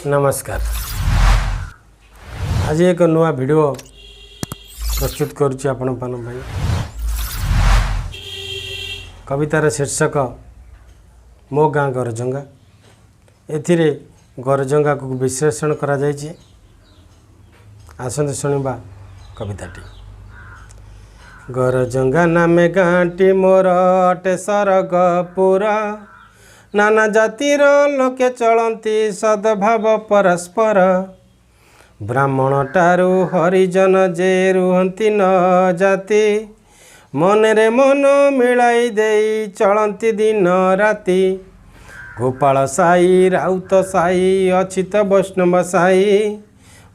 नमस्कार। आज एक नुआ वीडियो प्रस्तुत करुच्ची आपण भाई। कवितार शीर्षक मो गाँ गरजंगा। एथिरे गरजंगा को विश्लेषण करा जायछि। आसंत शुणिबा कविताटी। गरजंगा नामे गाँटी मोर अटे सरगपुर। नाना जातिर लोके चलती सद्भाव परस्पर। ब्राह्मण टारू हरिजन जे रुहंती न जाति। मनरे मन मिलाई देई चलती दिन राति। गोपाल साई राउत साई अछि त वैष्णव साई।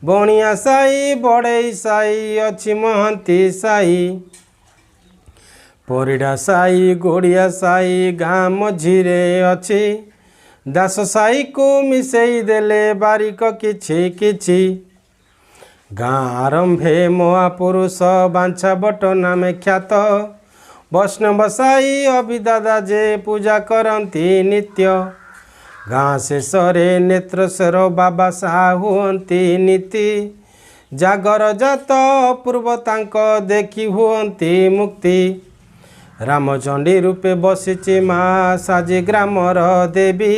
बणिया साई बड़ई साई अछि महंती साई। परिडा साई गोड़िया साई गाँ मझिरे अछि। दास साई को मिसेई देले बारिक किछि किछि। गाँ आरंभे महापुरुष बांछा बट नामे ख्यात। वैष्णव साई अभिदादा जे पूजा करती नित्य। गाँ शेषरे नेत्रस्वर बाबा साहु हुअंती नीति। जागर जात अपूर्व तांक देखी हुअंती मुक्ति। रामचंडी रूपे बसिची माँ साजी ग्रामर देवी।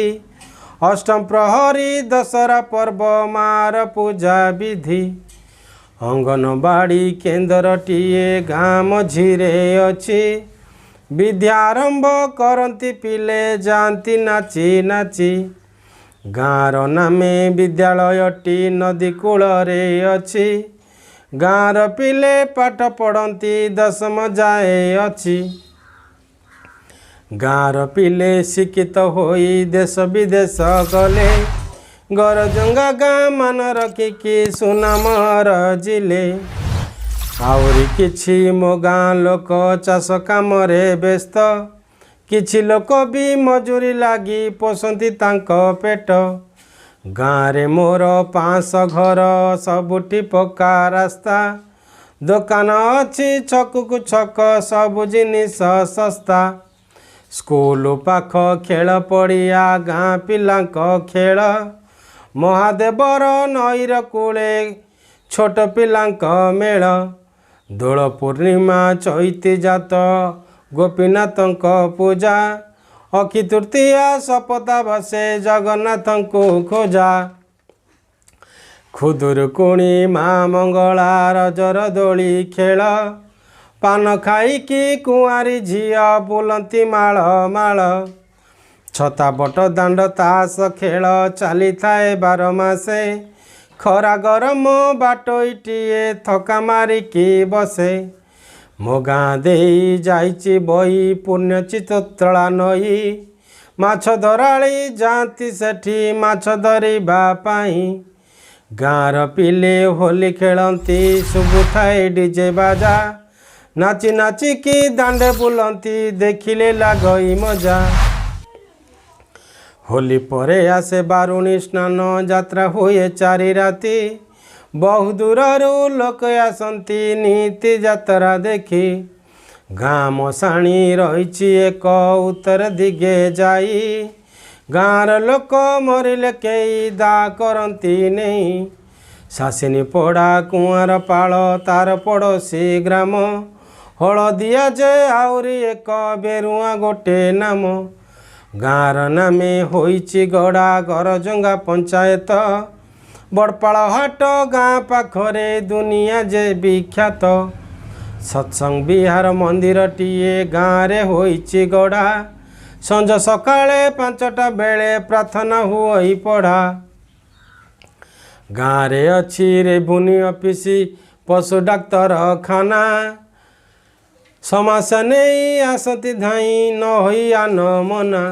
अष्टम प्रहरी दशहरा पर्व मार पूजा विधि। अंगनबाड़ी केन्द्रटीए गाँ मझिरे अछि। विद्या आरंभ करती पिले जाती नाची नाची। गाँर नामे विद्यालयटी नदी कूलरे अछि। गाँर पिले पाठ पढ़ती दशम जाए अछि। गाँर पिले शिक्षित होई देश विदेश गले। गरजंगा गाँ मान रखिकी सुनाम रजिले। आउरी किछि मो गाँ लोक चाष कामरे व्यस्त। किछि लोक भी मजूरी लागी पोषंती तांक पेट। गाँरे मोर 500 घर सबुठी पक्का रास्ता। दुकान अछि छकु छक सब जिनिस सस्ता। स्कूल पाख खेल पड़िया गाँ पिलांक खेल। महादेवर नईर कूले छोट पिलांक मेल। दोल पूर्णिमा चैती जात गोपीनाथंक पूजा। अखि तृतीया सपता बसे जगन्नाथंको खोजा। खुदुरुकुणी माँ मंगला रजर दोली खेल। पान खाईकी कुआरी झिया बुलंती माल माल। छता बट दांड तास खेल चली थाए 12 मासे। खरा गरम बाटोईटिए थका मारिकी बसे। मो गाँ देई जाइची बही पुण्य चितोत्तला नई। माछ धराली जाती सेठी माछ धरिबा पाई। गाँर पिले होली खेलती शुभुथाए डीजे बाजा। नाची नाची की दांडे बुलंती देखिले लागई मजा। होली परे आसे बारुणी स्नान यात्रा हुए 4 राति। बहु दूररू लोक आसंती नीति यात्रा देखी। गाँ मशाणी रहिछि एक उत्तर दिगे जाई। गाँर लोक मरिले केई दा करंती नहीं। सासिनी पड़ा कुआर पाल तार पड़ोसी ग्राम। हलदिया जे आउरी एक बेरुआ गोटे नाम। गाँर नामे होइछि गड़ा गरजंगा पंचायत। बड़पाल हाट गाँ पाखरे दुनिया जे विख्यात। सत्संग विहार मंदिरटीए गाँरे होइछि गढ़ा। संज सकाळे 5टा बेले प्रार्थना हुई पढ़ा। गाँरे अछि रेवन्यू ऑफिस पशु डाक्तर खाना। समास नहीं आसती धाई न होइया न मना।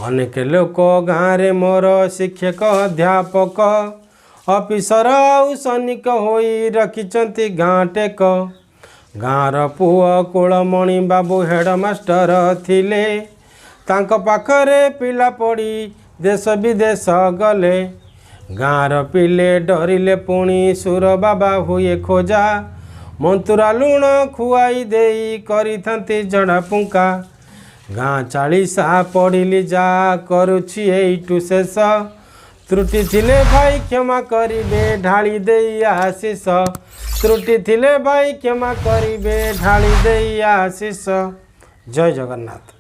अनेक लोक गाँरे मोर शिक्षक अध्यापक। ऑफिसर आउ सैनिक होई रखिचंती गाँ टेक। गाँर पुआ कुलमणि बाबू हेडमास्टर थिले। तांक पाखरे पिला पड़ी देश विदेश गले। गाँर पिले डरिले पुणी सुर बाबा हुए खोजा। मंतुरा लुण खुआई देई करी थांती जड़ा पुंका। गाँ 40 पढ़िली जा करुछि एइटु शेष। त्रुटि थिले भाई क्षमा करिबे ढाली देई आशीष त्रुटि थिले भाई क्षमा करिबे ढाली देई आशीष। जय जगन्नाथ।